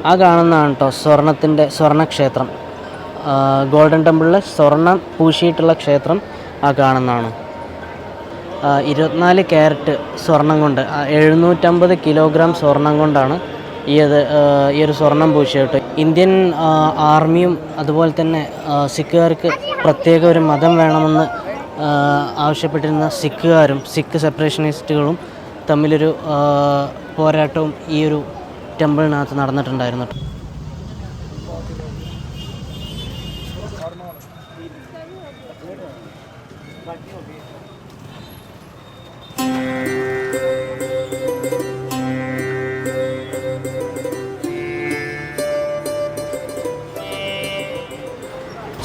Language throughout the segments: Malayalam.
ആ കാണുന്നതാണ് കേട്ടോ സ്വർണ്ണക്ഷേത്രം. ഗോൾഡൻ ടെമ്പിളിലെ സ്വർണ്ണം പൂശിയിട്ടുള്ള ക്ഷേത്രം ആ കാണുന്നതാണ്. 24 ക്യാരറ്റ് സ്വർണം കൊണ്ട് 750 കിലോഗ്രാം സ്വർണം കൊണ്ടാണ് ഈ ഒരു സ്വർണം പൂശിയിട്ട്. ഇന്ത്യൻ ആർമിയും അതുപോലെ തന്നെ സിഖുകാർക്ക് പ്രത്യേക ഒരു മതം വേണമെന്ന് ആവശ്യപ്പെട്ടിരുന്ന സിഖ് സെപ്പറേഷനിസ്റ്റുകളും തമ്മിലൊരു പോരാട്ടവും ഈ ഒരു ടെമ്പിളിനകത്ത് നടന്നിട്ടുണ്ടായിരുന്നു.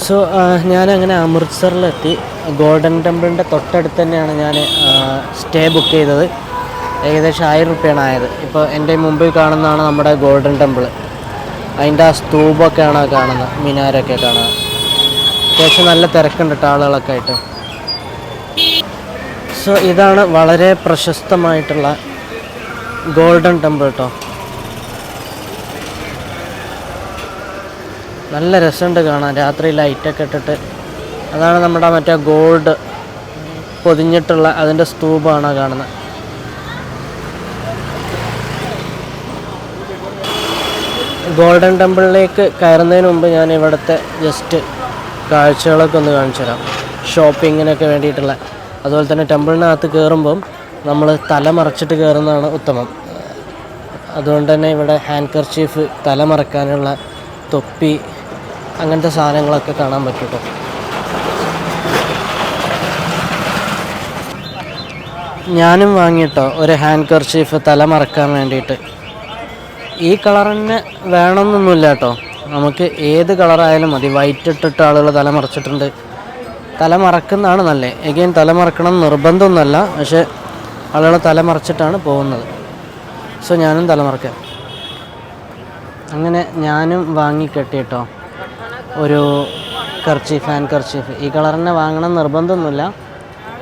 സോ ഞാനങ്ങനെ അമൃത്സറിലെത്തി. ഗോൾഡൻ ടെമ്പിളിൻ്റെ തൊട്ടടുത്ത് തന്നെയാണ് ഞാൻ സ്റ്റേ ബുക്ക് ചെയ്തത്. ഏകദേശം 1000 രൂപയാണ് ആയത്. ഇപ്പോൾ എൻ്റെ മുമ്പിൽ കാണുന്നതാണ് നമ്മുടെ ഗോൾഡൻ ടെമ്പിൾ. അതിൻ്റെ ആ സ്തൂപൊക്കെയാണ് കാണുന്നത്, മിനാരൊക്കെ കാണുക. അത്യാവശ്യം നല്ല തിരക്കുണ്ട് കേട്ടോ, ആളുകളൊക്കെ ആയിട്ട്. സോ ഇതാണ് വളരെ പ്രശസ്തമായിട്ടുള്ള ഗോൾഡൻ ടെമ്പിൾ കേട്ടോ. നല്ല രസമുണ്ട് കാണാൻ, രാത്രി ലൈറ്റൊക്കെ ഇട്ടിട്ട്. അതാണ് നമ്മുടെ മറ്റേ ഗോൾഡ് പൊതിഞ്ഞിട്ടുള്ള അതിൻ്റെ സ്തൂപമാണ് കാണുന്നത്. ഗോൾഡൻ ടെമ്പിളിലേക്ക് കയറുന്നതിന് മുമ്പ് ഞാൻ ഇവിടുത്തെ ജസ്റ്റ് കാഴ്ചകളൊക്കെ ഒന്ന് കാണിച്ചു തരാം. ഷോപ്പിങ്ങിനൊക്കെ വേണ്ടിയിട്ടുള്ള. അതുപോലെ തന്നെ ടെമ്പിളിനകത്ത് കയറുമ്പം നമ്മൾ തല മറച്ചിട്ട് കയറുന്നതാണ് ഉത്തമം. അതുകൊണ്ട് തന്നെ ഇവിടെ ഹാൻഡ് കർച്ചീഫ്, തല മറക്കാനുള്ള തൊപ്പി, അങ്ങനത്തെ സാധനങ്ങളൊക്കെ കാണാൻ പറ്റും കേട്ടോ. ഞാനും വാങ്ങിയിട്ടോ ഒരു ഹാൻഡ് കർച്ചീഫ് തല മറക്കാൻ വേണ്ടിയിട്ട്. ഈ കളർ തന്നെ വേണമെന്നൊന്നുമില്ല കേട്ടോ, നമുക്ക് ഏത് കളറായാലും മതി. വൈറ്റ് ഇട്ടിട്ട് ആളുകൾ തല മറച്ചിട്ടുണ്ട്. തല മറക്കുന്നതാണ് നല്ലത്. എഗെയിൻ തല മറക്കണം നിർബന്ധമൊന്നുമല്ല, പക്ഷേ ആളുകൾ തല മറച്ചിട്ടാണ് പോകുന്നത്. സോ ഞാനും തല മറക്കാം. അങ്ങനെ ഞാനും വാങ്ങിക്കെട്ടി കേട്ടോ ഒരു കർച്ചീഫ്, ഹാൻഡ് കർച്ചീഫ്. ഈ കളർ തന്നെ വാങ്ങണം നിർബന്ധമൊന്നുമില്ല,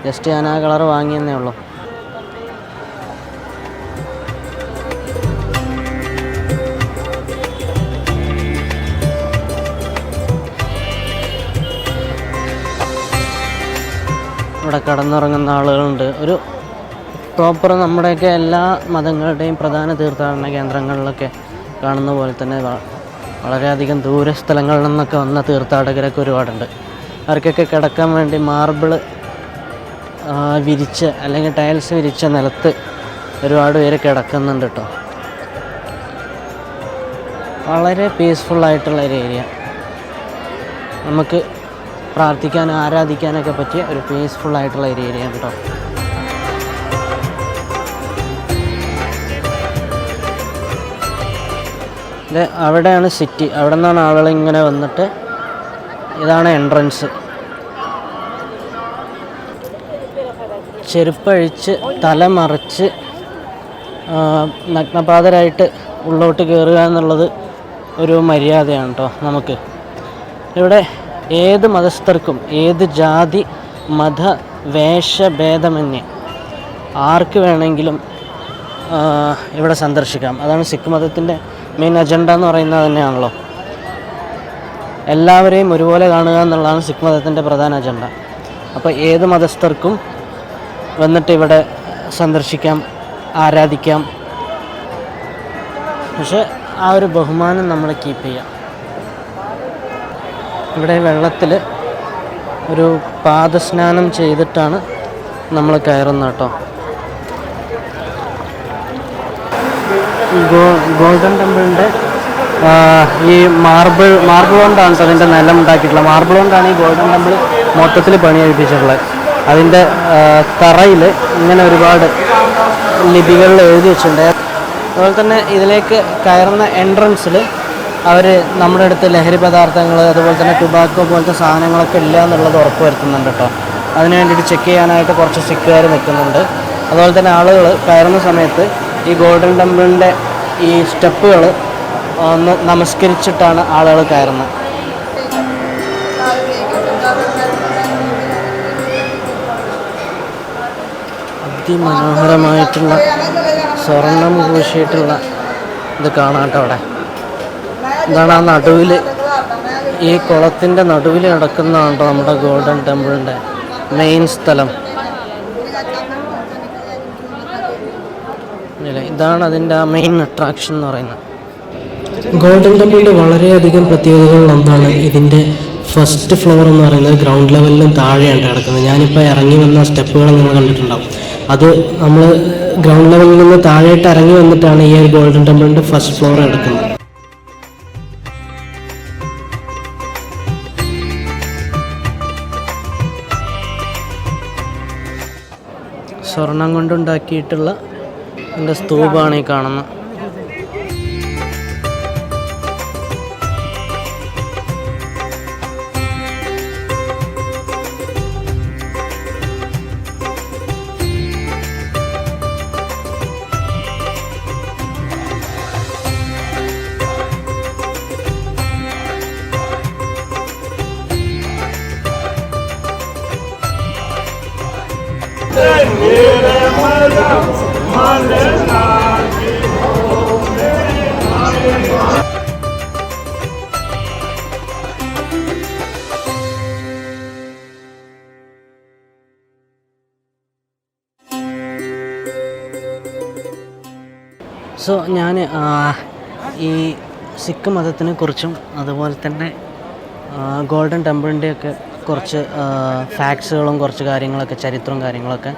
ജസ്റ്റ് ഞാൻ ആ കളർ വാങ്ങിയെന്നേ ഉള്ളൂ. ഇവിടെ കടന്നുറങ്ങുന്ന ആളുകളുണ്ട്. ഒരു പ്രോപ്പർ നമ്മുടെയൊക്കെ എല്ലാ മതങ്ങളുടെയും പ്രധാന തീർത്ഥാടന കേന്ദ്രങ്ങളിലൊക്കെ കാണുന്ന പോലെ തന്നെ വളരെയധികം ദൂര സ്ഥലങ്ങളിൽ നിന്നൊക്കെ വന്ന തീർത്ഥാടകരൊക്കെ ഒരുപാടുണ്ട്. അവർക്കൊക്കെ കിടക്കാൻ വേണ്ടി മാർബിള് വിരിച്ച് അല്ലെങ്കിൽ ടൈൽസ് വിരിച്ച നിലത്ത് ഒരുപാട് പേര് കിടക്കുന്നുണ്ട് കേട്ടോ. വളരെ പീസ്ഫുള്ളായിട്ടുള്ള ഒരു ഏരിയ. നമുക്ക് പ്രാർത്ഥിക്കാനും ആരാധിക്കാനൊക്കെ പറ്റിയ ഒരു പീസ്ഫുള്ളായിട്ടുള്ള ഒരു ഏരിയ കേട്ടോ. അവിടെയാണ് സിറ്റി. അവിടെ നിന്നാണ് ആളുകൾ ഇങ്ങനെ വന്നിട്ട്, ഇതാണ് എൻട്രൻസ്. ചെരുപ്പഴിച്ച് തല മറച്ച് നഗ്നപാതരായിട്ട് ഉള്ളോട്ട് കയറുക എന്നുള്ളത് ഒരു മര്യാദയാണ് കേട്ടോ നമുക്ക്. ഇവിടെ ഏത് മതസ്ഥർക്കും ഏത് ജാതി മത വേഷഭേദമന്യേ ആർക്ക് വേണമെങ്കിലും ഇവിടെ സന്ദർശിക്കാം. അതാണ് സിഖ് മതത്തിൻ്റെ മെയിൻ അജണ്ട എന്ന് പറയുന്നത് തന്നെയാണല്ലോ. എല്ലാവരെയും ഒരുപോലെ കാണുക എന്നുള്ളതാണ് സിഖ് മതത്തിൻ്റെ പ്രധാന അജണ്ട. അപ്പോൾ ഏത് മതസ്ഥർക്കും വന്നിട്ട് ഇവിടെ സന്ദർശിക്കാം, ആരാധിക്കാം. പക്ഷെ ആ ഒരു ബഹുമാനം നമ്മൾ കീപ്പ് ചെയ്യാം. ഇവിടെ വെള്ളത്തിൽ ഒരു പാദസ്നാനം ചെയ്തിട്ടാണ് നമ്മൾ കയറുന്നത് കേട്ടോ. ഗോൾഡൻ ടെമ്പിളിൻ്റെ ഈ മാർബിൾ കൊണ്ടാണ് അതിൻ്റെ നിലം ഉണ്ടാക്കിയിട്ടുള്ളത്. മാർബിൾ കൊണ്ടാണ് ഈ ഗോൾഡൻ ടെമ്പിൾ മൊത്തത്തിൽ പണി കഴിപ്പിച്ചിട്ടുള്ളത്. അതിൻ്റെ തറയിൽ ഇങ്ങനെ ഒരുപാട് ലിപികളിൽ എഴുതി വെച്ചിട്ടുണ്ട്. അതുപോലെ തന്നെ ഇതിലേക്ക് കയറുന്ന എൻട്രൻസിൽ അവർ നമ്മുടെ അടുത്ത് ലഹരി പദാർത്ഥങ്ങൾ അതുപോലെ തന്നെ ടുബാക്കോ പോലത്തെ സാധനങ്ങളൊക്കെ ഇല്ല എന്നുള്ളത് ഉറപ്പ് വരുത്തുന്നുണ്ട് കേട്ടോ. അതിന് വേണ്ടിയിട്ട് ചെക്ക് ചെയ്യാനായിട്ട് കുറച്ച് സിക്കുകാർ നിൽക്കുന്നുണ്ട്. അതുപോലെ തന്നെ ആളുകൾ കയറുന്ന സമയത്ത് ഈ ഗോൾഡൻ ടെമ്പിളിൻ്റെ ഈ സ്റ്റെപ്പുകൾ ഒന്ന് നമസ്കരിച്ചിട്ടാണ് ആളുകൾ കയറുന്നത്. അതിമനോഹരമായിട്ടുള്ള സ്വർണം പൂശിയിട്ടുള്ള ഇത് കാണാട്ടോ അവിടെ. ഇതാണ് ആ നടുവിൽ, ഈ കുളത്തിൻ്റെ നടുവിൽ കിടക്കുന്നതാണ് നമ്മുടെ ഗോൾഡൻ ടെമ്പിളിൻ്റെ മെയിൻ സ്ഥലം. ഇതാണ് അതിൻ്റെ ആ മെയിൻ അട്രാക്ഷൻ എന്ന് പറയുന്നത്. ഗോൾഡൻ ടെമ്പിളിൻ്റെ വളരെയധികം പ്രത്യേകതകളിലൊന്നാണ് ഇതിൻ്റെ ഫസ്റ്റ് ഫ്ലോർ എന്ന് പറയുന്നത് ഗ്രൗണ്ട് ലെവലിലും താഴെയാണ് കിടക്കുന്നത്. ഞാനിപ്പോൾ ഇറങ്ങി വന്ന സ്റ്റെപ്പുകൾ നിങ്ങൾ കണ്ടിട്ടുണ്ടാവും. അത് നമ്മൾ ഗ്രൗണ്ട് ലെവലിൽ നിന്ന് താഴേട്ട് ഇറങ്ങി വന്നിട്ടാണ് ഈ ഒരു ഗോൾഡൻ ടെമ്പിളിൻ്റെ ഫസ്റ്റ് ഫ്ലോർ കിടക്കുന്നത്. സ്വർണം കൊണ്ടുണ്ടാക്കിയിട്ടുള്ള എൻ്റെ സ്തൂപമാണ് ഈ കാണുന്നത്. സോ ഞാൻ ഈ സിഖ് മതത്തിനെ കുറിച്ചും അതുപോലെ തന്നെ ഗോൾഡൻ ടെമ്പിളിൻ്റെയൊക്കെ കുറച്ച് ഫാക്ട്സുകളും കുറച്ച് കാര്യങ്ങളൊക്കെ, ചരിത്രവും കാര്യങ്ങളൊക്കെ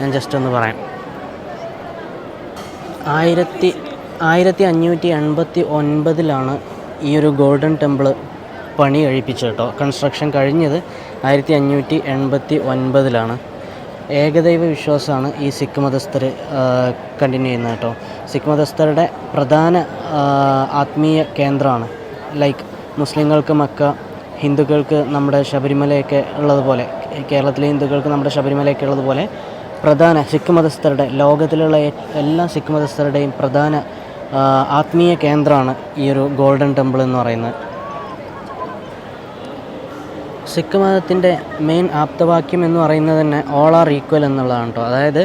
ഞാൻ ജസ്റ്റ് ഒന്ന് പറയാം. 1589 ഈ ഒരു ഗോൾഡൻ ടെമ്പിൾ പണി കഴിപ്പിച്ചത് കേട്ടോ. കൺസ്ട്രക്ഷൻ കഴിഞ്ഞത് 1589. ഏകദൈവ വിശ്വാസമാണ് ഈ സിഖ് മതസ്ഥർ കണ്ടിന്യൂ ചെയ്യുന്നത് കേട്ടോ. സിഖ് മതസ്ഥരുടെ പ്രധാന ആത്മീയ കേന്ദ്രമാണ്. ലൈക്ക് മുസ്ലിങ്ങൾക്ക് മക്ക, ഹിന്ദുക്കൾക്ക് നമ്മുടെ ശബരിമലയൊക്കെ ഉള്ളതുപോലെ, കേരളത്തിലെ ഹിന്ദുക്കൾക്ക് നമ്മുടെ ശബരിമലയൊക്കെ ഉള്ളതുപോലെ പ്രധാന സിഖ് മതസ്ഥരുടെ, ലോകത്തിലുള്ള എല്ലാ സിഖ് മതസ്ഥരുടെയും പ്രധാന ആത്മീയ കേന്ദ്രമാണ് ഈ ഒരു ഗോൾഡൻ ടെമ്പിൾ എന്ന് പറയുന്നത്. സിഖ് മതത്തിൻ്റെ മെയിൻ ആപ്തവാക്യം എന്ന് പറയുന്നത് തന്നെ ഓൾ ആർ ഈക്വൽ എന്നുള്ളതാണ് കേട്ടോ. അതായത്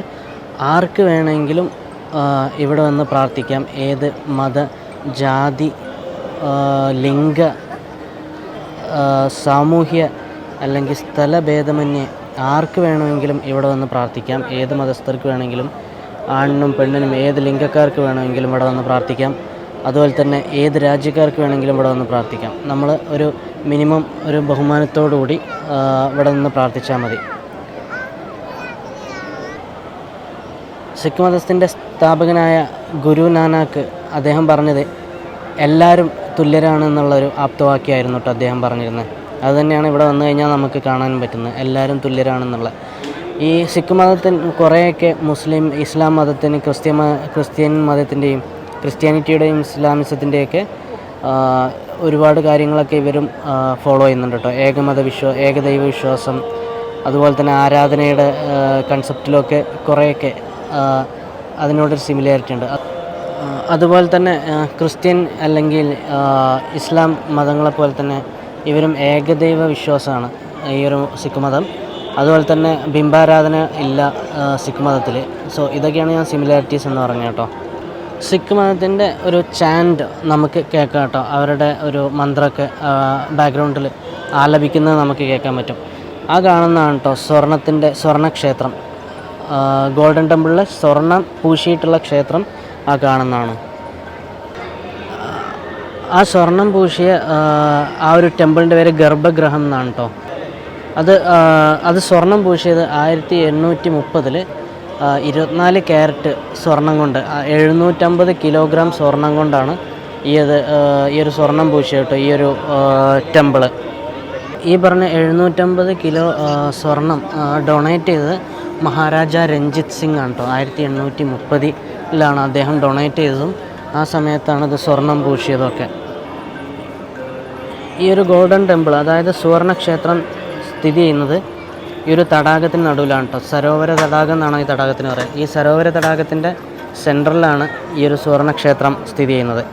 ആർക്ക് വേണമെങ്കിലും ഇവിടെ വന്ന് പ്രാർത്ഥിക്കാം. ഏത് മത, ജാതി, ലിംഗ, സാമൂഹ്യ അല്ലെങ്കിൽ സ്ഥലഭേദമന്യേ ആർക്ക് വേണമെങ്കിലും ഇവിടെ വന്ന് പ്രാർത്ഥിക്കാം. ഏത് മതസ്ഥർക്ക് വേണമെങ്കിലും, ആണിനും പെണ്ണിനും, ഏത് ലിംഗക്കാർക്ക് വേണമെങ്കിലും ഇവിടെ വന്ന് പ്രാർത്ഥിക്കാം. അതുപോലെ തന്നെ ഏത് രാജ്യക്കാർക്ക് വേണമെങ്കിലും ഇവിടെ വന്ന് പ്രാർത്ഥിക്കാം. നമ്മൾ ഒരു മിനിമം ഒരു ബഹുമാനത്തോടുകൂടി ഇവിടെ നിന്ന് പ്രാർത്ഥിച്ചാൽ മതി. സിഖ് മതത്തിൻ്റെ സ്ഥാപകനായ ഗുരു നാനാക്ക് അദ്ദേഹം പറഞ്ഞത് എല്ലാവരും തുല്യരാണെന്നുള്ളൊരു ആപ്തവാക്യമായിരുന്നു കേട്ടോ അദ്ദേഹം പറഞ്ഞിരുന്നത്. അതുതന്നെയാണ് ഇവിടെ വന്നു കഴിഞ്ഞാൽ നമുക്ക് കാണാൻ പറ്റുന്നത്, എല്ലാവരും തുല്യരാണെന്നുള്ള. ഈ സിഖ് മതത്തിന് കുറേയൊക്കെ മുസ്ലിം, ഇസ്ലാം മതത്തിന്, ക്രിസ്ത്യൻ മതത്തിൻ്റെയും ക്രിസ്ത്യാനിറ്റിയുടെയും ഇസ്ലാമിസത്തിൻ്റെയൊക്കെ ഒരുപാട് കാര്യങ്ങളൊക്കെ ഇവരും ഫോളോ ചെയ്യുന്നുണ്ട് കേട്ടോ. ഏകദൈവ വിശ്വാസം, അതുപോലെ തന്നെ ആരാധനയുടെ കൺസെപ്റ്റിലൊക്കെ കുറേയൊക്കെ അതിനോടൊരു സിമിലാരിറ്റി ഉണ്ട്. അതുപോലെ തന്നെ ക്രിസ്ത്യൻ അല്ലെങ്കിൽ ഇസ്ലാം മതങ്ങളെപ്പോലെ തന്നെ ഇവരും ഏകദൈവ വിശ്വാസമാണ് ഈ ഒരു സിഖ് മതം. അതുപോലെ തന്നെ ബിംബാരാധന ഇല്ല സിഖ് മതത്തിൽ. സോ ഇതൊക്കെയാണ് ഞാൻ സിമിലാരിറ്റീസ് എന്ന് പറഞ്ഞത് കേട്ടോ. സിഖ് മതത്തിൻ്റെ ഒരു ചാൻഡ് നമുക്ക് കേൾക്കാം കേട്ടോ. അവരുടെ ഒരു മന്ത്രമൊക്കെ ബാക്ക്ഗ്രൗണ്ടിൽ ആലപിക്കുന്നത് നമുക്ക് കേൾക്കാൻ പറ്റും. ആ കാണുന്നതാണ് കേട്ടോ സ്വർണ്ണക്ഷേത്രം. ഗോൾഡൻ ടെമ്പിളിലെ സ്വർണ്ണം പൂശിയിട്ടുള്ള ക്ഷേത്രം ആ കാണുന്നതാണ്. ആ സ്വർണം പൂശിയ ആ ഒരു ടെമ്പിളിൻ്റെ പേര് ഗർഭഗൃഹം എന്നാണ് കേട്ടോ. അത് സ്വർണം പൂശിയത് 1830 24 ക്യാരറ്റ് സ്വർണം കൊണ്ട്, 750 കിലോഗ്രാം സ്വർണം കൊണ്ടാണ് ഈ ഒരു സ്വർണം പൂശിയത് കേട്ടോ ഈ ഒരു ടെമ്പിള്. ഈ പറഞ്ഞ 750 കിലോ സ്വർണം ഡൊണേറ്റ് ചെയ്തത് മഹാരാജ രഞ്ജിത്ത് സിംഗ് ആണ് കേട്ടോ. 1830 അദ്ദേഹം ഡൊണേറ്റ് ചെയ്തതും ആ സമയത്താണ് ഇത് സ്വർണം പൂശിയതൊക്കെ. ഈ ഒരു ഗോൾഡൻ ടെമ്പിൾ, അതായത് സുവർണക്ഷേത്രം സ്ഥിതി ചെയ്യുന്നത് ഈ ഒരു തടാകത്തിന് നടുവിലാണ് കേട്ടോ. സരോവര തടാകം എന്നാണ് ഈ തടാകത്തിന് പറയുക. ഈ സരോവര തടാകത്തിൻ്റെ സെൻറ്ററിലാണ് ഈ ഒരു സുവർണക്ഷേത്രം സ്ഥിതി ചെയ്യുന്നത്.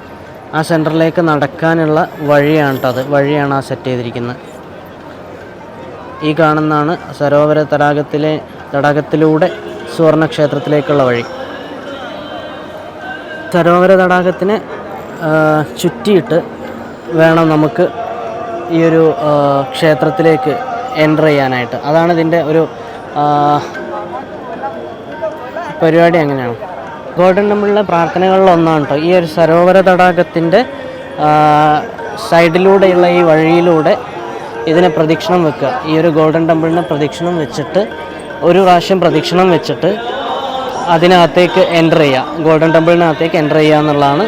ആ സെൻറ്ററിലേക്ക് നടക്കാനുള്ള വഴിയാണ് കേട്ടോ, വഴിയാണ് ആ സെറ്റ് ചെയ്തിരിക്കുന്നത്. ഈ കാണുന്നതാണ് സരോവര തടാകത്തിലൂടെ സുവർണക്ഷേത്രത്തിലേക്കുള്ള വഴി. സരോവര തടാകത്തിന് ചുറ്റിയിട്ട് വേണം നമുക്ക് ഈ ഒരു ക്ഷേത്രത്തിലേക്ക് എൻ്റർ ചെയ്യാനായിട്ട്. അതാണ് ഇതിൻ്റെ ഒരു പരിപാടി. അങ്ങനെയാണ് ഗോൾഡൻ ടെമ്പിളിലെ പ്രാർത്ഥനകളിലൊന്നാണ് കേട്ടോ ഈ ഒരു സരോവര തടാകത്തിൻ്റെ സൈഡിലൂടെയുള്ള ഈ വഴിയിലൂടെ ഇതിനെ പ്രദക്ഷിണം വെക്കുക. ഈ ഒരു ഗോൾഡൻ ടെമ്പിളിനെ പ്രദക്ഷിണം വെച്ചിട്ട് ഒരു പ്രാവശ്യം പ്രദക്ഷിണം വെച്ചിട്ട് അതിനകത്തേക്ക് എൻ്റർ ചെയ്യുക, ഗോൾഡൻ ടെമ്പിളിനകത്തേക്ക് എൻ്റർ ചെയ്യുക എന്നുള്ളതാണ്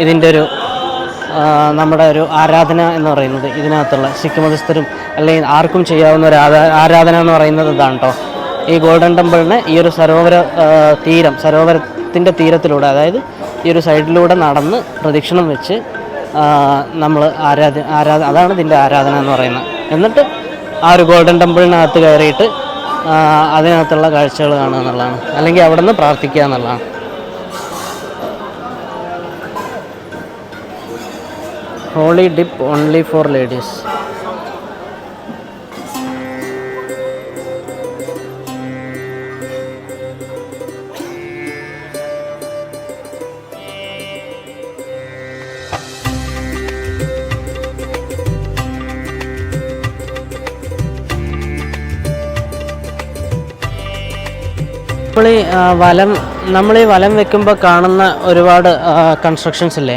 ഇതിൻ്റെ ഒരു നമ്മുടെ ഒരു ആരാധന എന്ന് പറയുന്നത്. ഇതിനകത്തുള്ള സിഖ് മതസ്ഥരും അല്ലെങ്കിൽ ആർക്കും ചെയ്യാവുന്ന ഒരു ആരാധന എന്ന് പറയുന്നത് ഇതാണ് കേട്ടോ. ഈ ഗോൾഡൻ ടെമ്പിളിനെ ഈ ഒരു സരോവരത്തിൻ്റെ തീരത്തിലൂടെ, അതായത് ഈ ഒരു സൈഡിലൂടെ നടന്ന് പ്രദക്ഷിണം വെച്ച് നമ്മൾ അതാണ് ഇതിൻ്റെ ആരാധന എന്ന് പറയുന്നത്. എന്നിട്ട് ആ ഒരു ഗോൾഡൻ ടെമ്പിളിനകത്ത് കയറിയിട്ട് അതിനകത്തുള്ള കാഴ്ചകൾ കാണുക എന്നുള്ളതാണ്, അല്ലെങ്കിൽ അവിടെ നിന്ന് പ്രാർത്ഥിക്കുക എന്നുള്ളതാണ്. Holy dip only for ladies. നമ്മൾ ഈ വലം വെക്കുമ്പോൾ കാണുന്ന ഒരുപാട് കൺസ്ട്രക്ഷൻസ് ഇല്ലേ,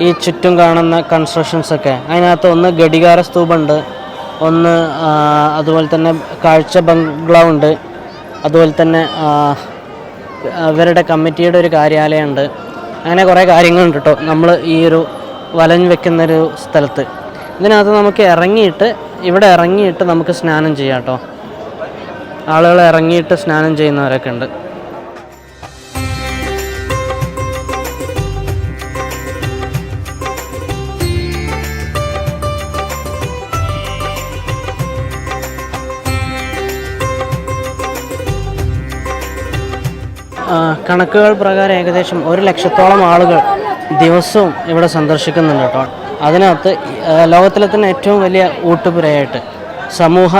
ഈ ചുറ്റും കാണുന്ന കൺസ്ട്രക്ഷൻസൊക്കെ, അതിനകത്ത് ഒന്ന് ഘടികാര സ്തൂപുണ്ട്, ഒന്ന് അതുപോലെ തന്നെ കാഴ്ച ബംഗ്ലാവുണ്ട്, അതുപോലെ തന്നെ ഇവരുടെ കമ്മിറ്റിയുടെ ഒരു കാര്യാലയമുണ്ട്. അങ്ങനെ കുറേ കാര്യങ്ങളുണ്ട് കേട്ടോ നമ്മൾ ഈ ഒരു വലം വെക്കുന്നൊരു സ്ഥലത്ത്. ഇതിനകത്ത് നമുക്ക് ഇവിടെ ഇറങ്ങിയിട്ട് നമുക്ക് സ്നാനം ചെയ്യാം കേട്ടോ. ആളുകൾ ഇറങ്ങിയിട്ട് സ്നാനം ചെയ്യുന്നവരൊക്കെ ഉണ്ട്. കണക്കുകൾ പ്രകാരം ഏകദേശം 100,000-ഓളം ആളുകൾ ദിവസവും ഇവിടെ സന്ദർശിക്കുന്നുണ്ട് കേട്ടോ. അതിനകത്ത് ലോകത്തിലെ തന്നെ ഏറ്റവും വലിയ ഊട്ടുപുരയായിട്ട് സമൂഹ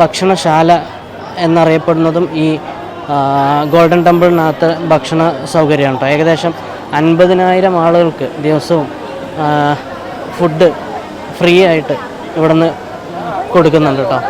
ഭക്ഷണശാല എന്നറിയപ്പെടുന്നതും ഈ ഗോൾഡൻ ടെമ്പിളിനകത്ത് ഭക്ഷണ സൗകര്യമാണ് കേട്ടോ. ഏകദേശം 50,000 ആളുകൾക്ക് ദിവസവും ഫുഡ് ഫ്രീ ആയിട്ട് ഇവിടുന്ന് കൊടുക്കുന്നുണ്ട് കേട്ടോ.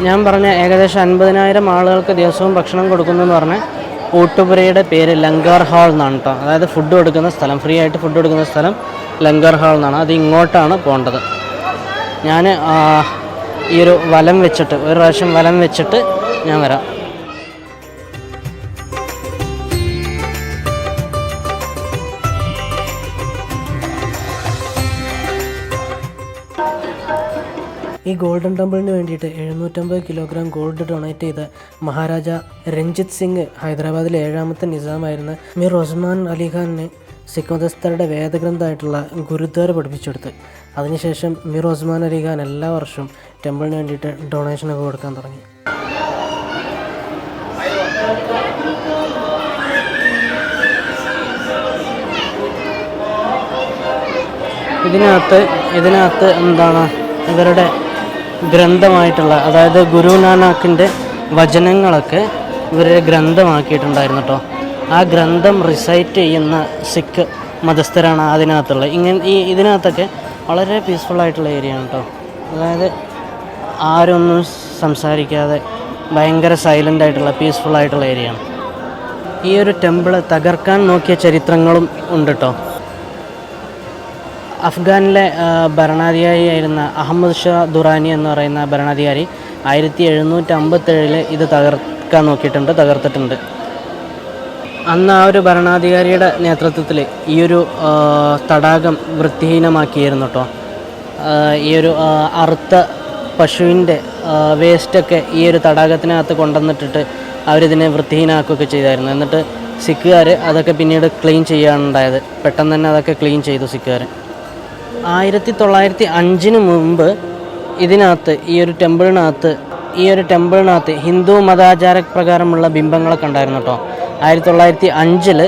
ഞാൻ പറഞ്ഞ ഏകദേശം 50,000 ആളുകൾക്ക് ദിവസവും ഭക്ഷണം കൊടുക്കുന്നു എന്ന് പറഞ്ഞാൽ ഊട്ടുപുരയുടെ പേര് ലങ്കർ ഹാൾ എന്നാണ് കേട്ടോ. അതായത് ഫുഡ് കൊടുക്കുന്ന സ്ഥലം, ഫ്രീ ആയിട്ട് ഫുഡ് കൊടുക്കുന്ന സ്ഥലം ലങ്കർ ഹാൾ എന്നാണ്. അത് ഇങ്ങോട്ടാണ് പോകേണ്ടത്. ഞാൻ ഈ ഒരു ഒരു പ്രാവശ്യം വലം വെച്ചിട്ട് ഞാൻ വരാം. ഈ ഗോൾഡൻ ടെമ്പിളിന് വേണ്ടിയിട്ട് 750 കിലോഗ്രാം ഗോൾഡ് ഡൊണേറ്റ് ചെയ്ത മഹാരാജ രഞ്ജിത് സിംഗ് ഹൈദരാബാദിലെ 7ാമത്തെ നിസാമായിരുന്ന മിർ ഒസ്മാൻ അലി ഖാനിന് സിഖ് മതസ്ഥരുടെ വേദഗ്രന്ഥമായിട്ടുള്ള ഗുരുദ്വാര പഠിപ്പിച്ചെടുത്ത്. അതിനുശേഷം മിർ ഒസ്മാൻ അലി ഖാൻ എല്ലാ വർഷവും ടെമ്പിളിന് വേണ്ടിയിട്ട് ഡൊണേഷനൊക്കെ കൊടുക്കാൻ തുടങ്ങി. ഇതിനകത്ത് എന്താണ് ഇവരുടെ ഗ്രന്ഥമായിട്ടുള്ള, അതായത് ഗുരു നാനാക്കിൻ്റെ വചനങ്ങളൊക്കെ ഇവരെ ഗ്രന്ഥമാക്കിയിട്ടുണ്ടായിരുന്നു കേട്ടോ. ആ ഗ്രന്ഥം റിസൈറ്റ് ചെയ്യുന്ന സിഖ് മതസ്ഥരാണ് അതിനകത്തുള്ളത്. ഇതിനകത്തൊക്കെ വളരെ പീസ്ഫുള്ളായിട്ടുള്ള ഏരിയ ആണ് കേട്ടോ. അതായത് ആരൊന്നും സംസാരിക്കാതെ ഭയങ്കര സൈലൻ്റ് ആയിട്ടുള്ള പീസ്ഫുള്ളായിട്ടുള്ള ഏരിയ ആണ്. ഈ ഒരു ടെമ്പിൾ തകർക്കാൻ നോക്കിയ ചരിത്രങ്ങളും ഉണ്ട് കേട്ടോ. അഫ്ഗാനിലെ ഭരണാധികാരിയായിരുന്ന അഹമ്മദ് ഷാ ദുറാനി എന്ന് പറയുന്ന ഭരണാധികാരി 1757 ഇത് തകർക്കാൻ തകർത്തിട്ടുണ്ട്. അന്ന് ആ ഒരു ഭരണാധികാരിയുടെ നേതൃത്വത്തിൽ ഈ ഒരു തടാകം വൃത്തിഹീനമാക്കിയിരുന്നു കേട്ടോ. ഈ ഒരു അറുത്ത പശുവിൻ്റെ വേസ്റ്റൊക്കെ ഈ ഒരു തടാകത്തിനകത്ത് കൊണ്ടുവന്നിട്ടിട്ട് അവരിതിനെ വൃത്തിഹീനമാക്കുകയൊക്കെ ചെയ്തായിരുന്നു. എന്നിട്ട് സിഖുകാർ അതൊക്കെ പിന്നീട് ക്ലീൻ ചെയ്യാനുണ്ടായത്. പെട്ടെന്ന് തന്നെ അതൊക്കെ ക്ലീൻ ചെയ്തു സിഖുകാർ. 1905 മുമ്പ് ഇതിനകത്ത്, ഈ ഒരു ടെമ്പിളിനകത്ത് ഈ ഒരു ടെമ്പിളിനകത്ത് ഹിന്ദു മതാചാര പ്രകാരമുള്ള ബിംബങ്ങളൊക്കെ ഉണ്ടായിരുന്നു കേട്ടോ. 1905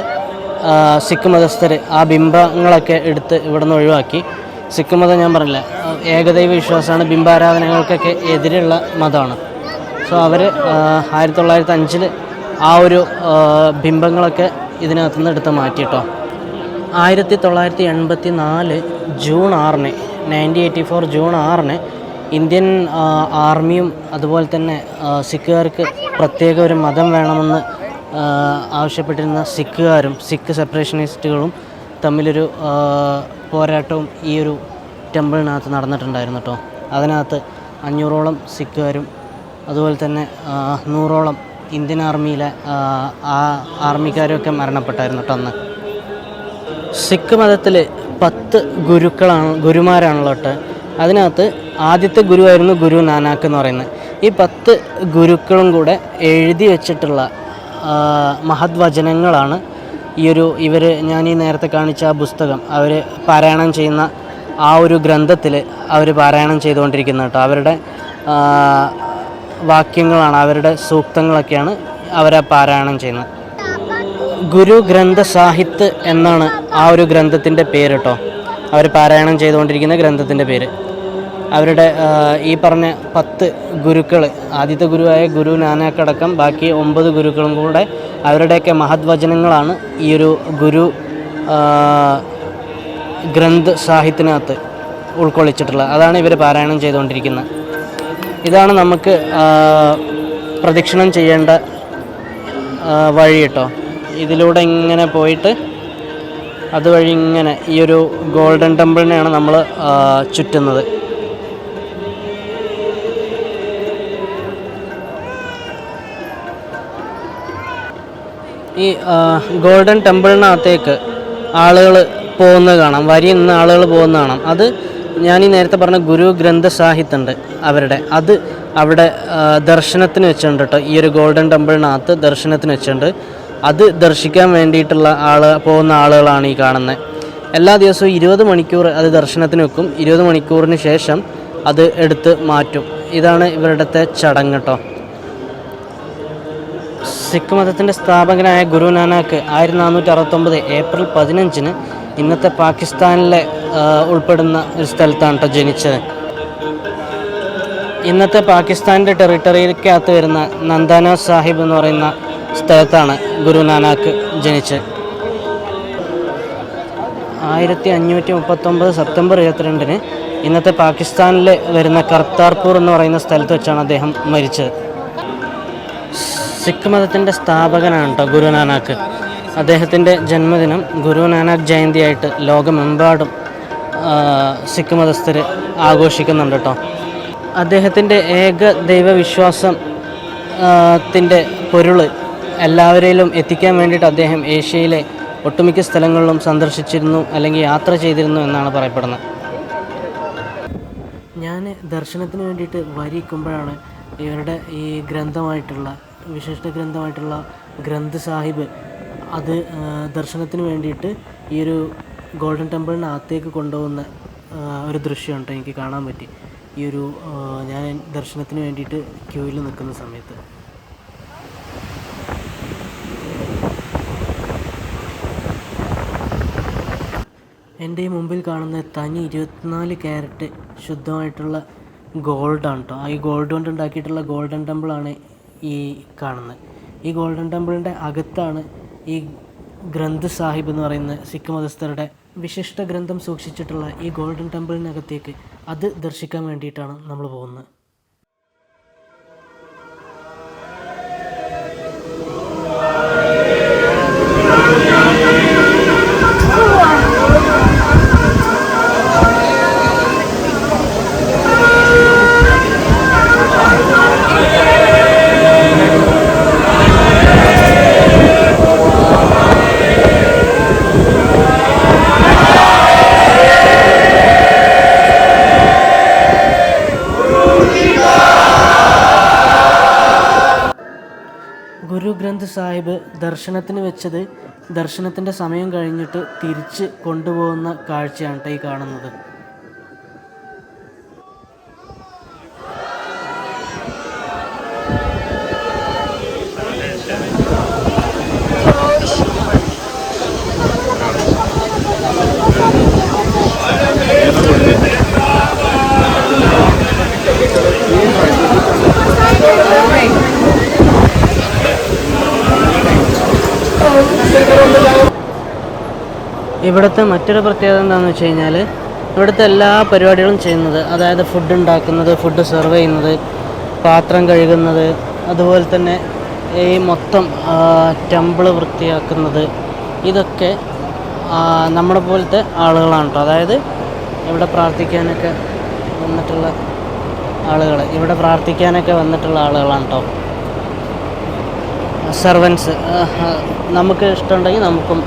സിഖ് മതസ്ഥർ ആ ബിംബങ്ങളൊക്കെ എടുത്ത് ഇവിടെ നിന്ന് ഒഴിവാക്കി. സിഖ് മതം ഞാൻ പറഞ്ഞില്ല, ഏകദൈവ വിശ്വാസമാണ്, ബിംബാരാധനകൾക്കൊക്കെ എതിരെയുള്ള മതമാണ്. സോ അവർ 1905 ആ ഒരു ബിംബങ്ങളൊക്കെ ഇതിനകത്തു നിന്ന് എടുത്ത് മാറ്റിയിട്ടോ. 1984 ജൂൺ 6 1984 ജൂൺ 6 ഇന്ത്യൻ ആർമിയും അതുപോലെ തന്നെ സിഖുകാർക്ക് പ്രത്യേക ഒരു മതം വേണമെന്ന് ആവശ്യപ്പെട്ടിരുന്ന സിഖുകാരും സിഖ് സെപ്പറേഷനിസ്റ്റുകളും തമ്മിലൊരു പോരാട്ടവും ഈ ഒരു ടെമ്പിളിനകത്ത് നടന്നിട്ടുണ്ടായിരുന്നു കേട്ടോ. അതിനകത്ത് 500ഓളം സിഖുകാരും അതുപോലെ തന്നെ 100ഓളം ഇന്ത്യൻ ആർമിയിലെ ആർമിക്കാരുമൊക്കെ മരണപ്പെട്ടായിരുന്നു കേട്ടോ അന്ന്. സിഖ് മതത്തിൽ 10 ഗുരുമാരാണല്ലോ കേട്ടോ. അതിനകത്ത് ആദ്യത്തെ ഗുരുവായിരുന്നു ഗുരു നാനാക്ക് എന്ന് പറയുന്നത്. ഈ 10 ഗുരുക്കളും കൂടെ എഴുതി വെച്ചിട്ടുള്ള മഹത് വചനങ്ങളാണ് ഇവർ ഞാൻ ഈ നേരത്തെ കാണിച്ച ആ പുസ്തകം അവർ പാരായണം ചെയ്യുന്ന ആ ഒരു ഗ്രന്ഥത്തിൽ അവർ പാരായണം ചെയ്തുകൊണ്ടിരിക്കുന്നത് കേട്ടോ. അവരുടെ വാക്യങ്ങളാണ്, അവരുടെ സൂക്തങ്ങളൊക്കെയാണ് അവരെ പാരായണം ചെയ്യുന്നത്. ഗുരു ഗ്രന്ഥ സാഹിത്ത് എന്നാണ് ആ ഒരു ഗ്രന്ഥത്തിൻ്റെ പേര് കേട്ടോ. അവർ പാരായണം ചെയ്തുകൊണ്ടിരിക്കുന്ന ഗ്രന്ഥത്തിൻ്റെ പേര്. അവരുടെ ഈ പറഞ്ഞ 10 ഗുരുക്കൾ, ആദ്യത്തെ ഗുരുവായ ഗുരു നാനാക്ക് അടക്കം ബാക്കി 9 ഗുരുക്കളും കൂടെ അവരുടെയൊക്കെ മഹത് വചനങ്ങളാണ് ഈ ഒരു ഗുരു ഗ്രന്ഥ സാഹിത്യത്തിനകത്ത് ഉൾക്കൊള്ളിച്ചിട്ടുള്ളത്. അതാണ് ഇവർ പാരായണം ചെയ്തുകൊണ്ടിരിക്കുന്നത്. ഇതാണ് നമുക്ക് പ്രദക്ഷിണം ചെയ്യേണ്ട വഴി കേട്ടോ. ഇതിലൂടെ ഇങ്ങനെ പോയിട്ട് അതുവഴി ഇങ്ങനെ ഈ ഒരു ഗോൾഡൻ ടെമ്പിളിനെയാണ് നമ്മൾ ചുറ്റുന്നത്. ഈ ഗോൾഡൻ ടെമ്പിളിനകത്തേക്ക് ആളുകൾ പോകുന്നത് കാണാം, വരി നിന്ന് ആളുകൾ പോകുന്നത് കാണാം. അത് ഞാൻ ഈ നേരത്തെ പറഞ്ഞ ഗുരു ഗ്രന്ഥ സാഹിത്യ ഉണ്ട് അവരുടെ, അത് അവിടെ ദർശനത്തിന് വെച്ചിട്ടുണ്ട് കേട്ടോ. ഈ ഒരു ഗോൾഡൻ ടെമ്പിളിനകത്ത് ദർശനത്തിന് വെച്ചിട്ടുണ്ട്. അത് ദർശിക്കാൻ വേണ്ടിയിട്ടുള്ള പോകുന്ന ആളുകളാണ് ഈ കാണുന്നത്. എല്ലാ ദിവസവും 20 മണിക്കൂർ അത് ദർശനത്തിന് വെക്കും. 20 മണിക്കൂറിന് ശേഷം അത് എടുത്ത് മാറ്റും. ഇതാണ് ഇവരുടെത്തെ ചടങ്ങ് കേട്ടോ. സിഖ് മതത്തിൻ്റെ സ്ഥാപകനായ ഗുരു നാനാക്ക് 1469 ഏപ്രിൽ 15 ഇന്നത്തെ പാകിസ്ഥാനിലെ ഉൾപ്പെടുന്ന ഒരു സ്ഥലത്താണ് കേട്ടോ ജനിച്ചത്. ഇന്നത്തെ പാകിസ്ഥാൻ്റെ ടെറിട്ടറിക്കകത്ത് വരുന്ന നന്ദാന സാഹിബ് എന്ന് പറയുന്ന സ്ഥലത്താണ് ഗുരു നാനാക്ക് ജനിച്ചത്. 1539 സെപ്റ്റംബർ 22 ഇന്നത്തെ പാകിസ്ഥാനിൽ വരുന്ന കർത്താർപൂർ എന്ന് പറയുന്ന സ്ഥലത്ത് വെച്ചാണ് അദ്ദേഹം മരിച്ചത്. സിഖ് മതത്തിൻ്റെ സ്ഥാപകനാണ് കേട്ടോ ഗുരു നാനാക്ക്. അദ്ദേഹത്തിൻ്റെ ജന്മദിനം ഗുരു നാനാക്ക് ജയന്തിയായിട്ട് ലോകമെമ്പാടും സിഖ് മതസ്ഥർ ആഘോഷിക്കുന്നുണ്ട് കേട്ടോ. അദ്ദേഹത്തിൻ്റെ ഏക ദൈവവിശ്വാസത്തിൻ്റെ പൊരുൾ എല്ലാവരിലും എത്തിക്കാൻ വേണ്ടിയിട്ട് അദ്ദേഹം ഏഷ്യയിലെ ഒട്ടുമിക്ക സ്ഥലങ്ങളിലും സന്ദർശിച്ചിരുന്നു, അല്ലെങ്കിൽ യാത്ര ചെയ്തിരുന്നു എന്നാണ് പറയപ്പെടുന്നത്. ഞാൻ ദർശനത്തിന് വേണ്ടിയിട്ട് വരിക്കുമ്പോഴാണ് ഇവരുടെ ഈ ഗ്രന്ഥമായിട്ടുള്ള വിശിഷ്ട ഗ്രന്ഥമായിട്ടുള്ള ഗ്രന്ഥ സാഹിബ് അത് ദർശനത്തിന് വേണ്ടിയിട്ട് ഈ ഒരു ഗോൾഡൻ ടെമ്പിളിനകത്തേക്ക് കൊണ്ടുപോകുന്ന ഒരു ദൃശ്യമുണ്ട് എനിക്ക് കാണാൻ പറ്റി. ഈ ഒരു ഞാൻ ദർശനത്തിന് വേണ്ടിയിട്ട് ക്യൂവിൽ നിൽക്കുന്ന സമയത്ത് എൻ്റെ ഈ മുമ്പിൽ കാണുന്ന തനി 24 ക്യാരറ്റ് ശുദ്ധമായിട്ടുള്ള ഗോൾഡാണ് കേട്ടോ. ഈ ഗോൾഡ് കൊണ്ട് ഉണ്ടാക്കിയിട്ടുള്ള ഗോൾഡൻ ടെമ്പിളാണ് ഈ കാണുന്നത്. ഈ ഗോൾഡൻ ടെമ്പിളിൻ്റെ അകത്താണ് ഈ ഗ്രന്ഥ സാഹിബ് എന്ന് പറയുന്ന സിഖ് മതസ്ഥരുടെ വിശിഷ്ട ഗ്രന്ഥം സൂക്ഷിച്ചിട്ടുള്ള ഈ ഗോൾഡൻ ടെമ്പിളിനകത്തേക്ക് അത് ദർശിക്കാൻ വേണ്ടിയിട്ടാണ് നമ്മൾ പോകുന്നത്. ഗുരു ഗ്രന്ഥ് സാഹിബ് ദർശനത്തിന് വെച്ചത് ദർശനത്തിൻ്റെ സമയം കഴിഞ്ഞിട്ട് തിരിച്ച് കൊണ്ടുപോകുന്ന കാഴ്ചയാണ് കേട്ടോ ഈ കാണുന്നത്. ഇവിടുത്തെ മറ്റൊരു പ്രത്യേകത എന്താണെന്ന് വെച്ച് കഴിഞ്ഞാൽ ഇവിടുത്തെ എല്ലാ പരിപാടികളും ചെയ്യുന്നത്, അതായത് ഫുഡ് ഉണ്ടാക്കുന്നത്, ഫുഡ് സെർവ് ചെയ്യുന്നത്, പാത്രം കഴുകുന്നത്, അതുപോലെ തന്നെ ഈ മൊത്തം ടെമ്പിൾ വൃത്തിയാക്കുന്നത്, ഇതൊക്കെ നമ്മളെ പോലത്തെ ആളുകളാണ് കേട്ടോ. അതായത് ഇവിടെ പ്രാർത്ഥിക്കാനൊക്കെ വന്നിട്ടുള്ള ആളുകളാണ് കേട്ടോ. സെർവൻസ്. നമുക്ക് ഇഷ്ടമുണ്ടെങ്കിൽ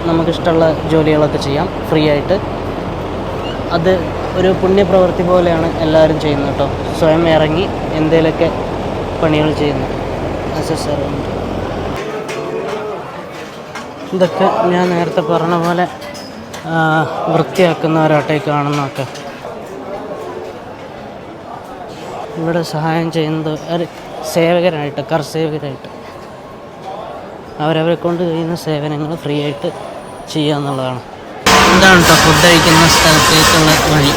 നമുക്കിഷ്ടമുള്ള ജോലികളൊക്കെ ചെയ്യാം ഫ്രീ ആയിട്ട്. അത് ഒരു പുണ്യപ്രവൃത്തി പോലെയാണ് എല്ലാവരും ചെയ്യുന്നത് കേട്ടോ. സ്വയം ഇറങ്ങി എന്തെങ്കിലുമൊക്കെ പണികൾ ചെയ്യുന്നു ആസ് എ സെർവൻറ്റ്. ഇതൊക്കെ ഞാൻ നേരത്തെ പറഞ്ഞ പോലെ വൃത്തിയാക്കുന്നവരാട്ടെ കാണുന്നതൊക്കെ. ഇവിടെ സഹായം ചെയ്യുന്നത് സേവകരായിട്ട്, കർസേവകരായിട്ട് അവരവരെ കൊണ്ട് കഴിയുന്ന സേവനങ്ങൾ ഫ്രീ ആയിട്ട് ചെയ്യുക എന്നുള്ളതാണ്. ഇതാണ് കേട്ടോ ഫുഡ് കഴിക്കുന്ന സ്ഥലത്തേക്കുള്ള വഴി.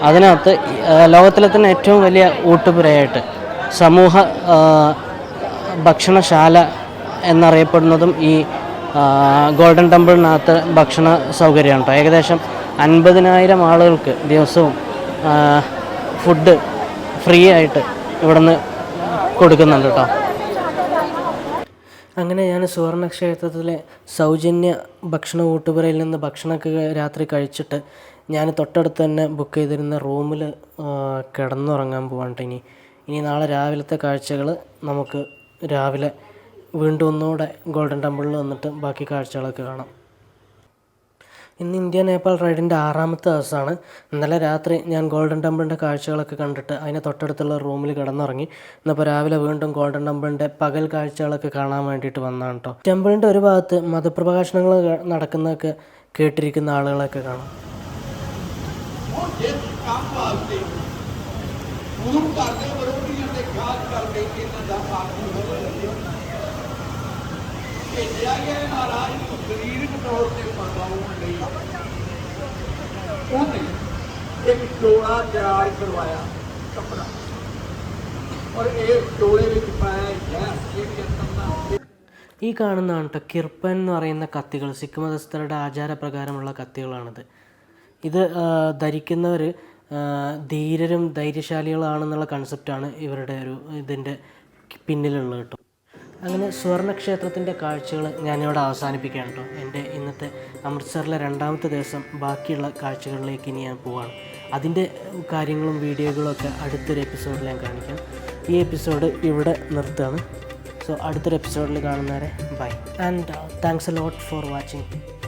അതിനകത്ത് ലോകത്തിലെ തന്നെ ഏറ്റവും വലിയ ഊട്ടുപുരയായിട്ട് സമൂഹ ഭക്ഷണശാല എന്നറിയപ്പെടുന്നതും ഈ ഗോൾഡൻ ടെമ്പിളിനകത്ത് ഭക്ഷണ സൗകര്യമാണ് കേട്ടോ. ഏകദേശം 50,000 ആളുകൾക്ക് ദിവസവും ഫുഡ് ഫ്രീ ആയിട്ട് ഇവിടുന്ന് കൊടുക്കുന്നുണ്ട് കേട്ടോ. അങ്ങനെ ഞാൻ സുവർണക്ഷേത്രത്തിലെ സൗജന്യ ഭക്ഷണ ഊട്ടുപുരയിൽ നിന്ന് ഭക്ഷണമൊക്കെ രാത്രി കഴിച്ചിട്ട് ഞാൻ തൊട്ടടുത്ത് തന്നെ ബുക്ക് ചെയ്തിരുന്ന റൂമിൽ കിടന്നുറങ്ങാൻ പോവാണ്. ഇനി നാളെ രാവിലത്തെ കാഴ്ചകൾ നമുക്ക് രാവിലെ വീണ്ടും ഒന്നുകൂടെ ഗോൾഡൻ ടെമ്പിളിൽ വന്നിട്ട് ബാക്കി കാഴ്ചകളൊക്കെ കാണാം. ഇന്ന് ഇന്ത്യ നേപ്പാൾ റൈഡിൻ്റെ 6ാമത്തെ ദിവസമാണ്. ഇന്നലെ രാത്രി ഞാൻ ഗോൾഡൻ ടെമ്പിളിൻ്റെ കാഴ്ചകളൊക്കെ കണ്ടിട്ട് അതിന് തൊട്ടടുത്തുള്ള റൂമിൽ കിടന്നുറങ്ങി. ഇന്നിപ്പോൾ രാവിലെ വീണ്ടും ഗോൾഡൻ ടെമ്പിളിൻ്റെ പകൽ കാഴ്ചകളൊക്കെ കാണാൻ വേണ്ടിയിട്ട് വന്നതാണ് കേട്ടോ. ടെമ്പിളിൻ്റെ ഒരു ഭാഗത്ത് മതപ്രഭാഷണങ്ങൾ നടക്കുന്നതൊക്കെ കേട്ടിരിക്കുന്ന ആളുകളൊക്കെ കാണാം. एक चोला तैयार करवाया कपड़ा और एक चोले में पाया गैस। ഈ കാണുന്നതാണ് കേട്ടോ കിർപ്പൻ എന്ന് പറയുന്ന കത്തികൾ. സിഖ് മതസ്ഥരുടെ ആചാരപ്രകാരമുള്ള കത്തികളാണിത്. ഇത് ധരിക്കുന്നവർ ധീരരും ധൈര്യശാലികളാണെന്നുള്ള കൺസെപ്റ്റാണ് ഇവരുടെ ഇതിൻ്റെ പിന്നിലുള്ളത് കേട്ടോ. അങ്ങനെ സുവർണക്ഷേത്രത്തിൻ്റെ കാഴ്ചകൾ ഞാനിവിടെ അവസാനിപ്പിക്കുകയാണ് കേട്ടോ. എൻ്റെ ഇന്നത്തെ അമൃത്സറിലെ 2ാമത്തെ ദിവസം ബാക്കിയുള്ള കാഴ്ചകളിലേക്ക് ഇനി ഞാൻ പോവാണ്. അതിൻ്റെ കാര്യങ്ങളും വീഡിയോകളും ഒക്കെ അടുത്തൊരു എപ്പിസോഡിൽ ഞാൻ കാണിക്കാം. ഈ എപ്പിസോഡ് ഇവിടെ നിർത്തുകയാണ്. സോ അടുത്തൊരു എപ്പിസോഡിൽ കാണുന്നവരെ bye and thanks a lot for watching.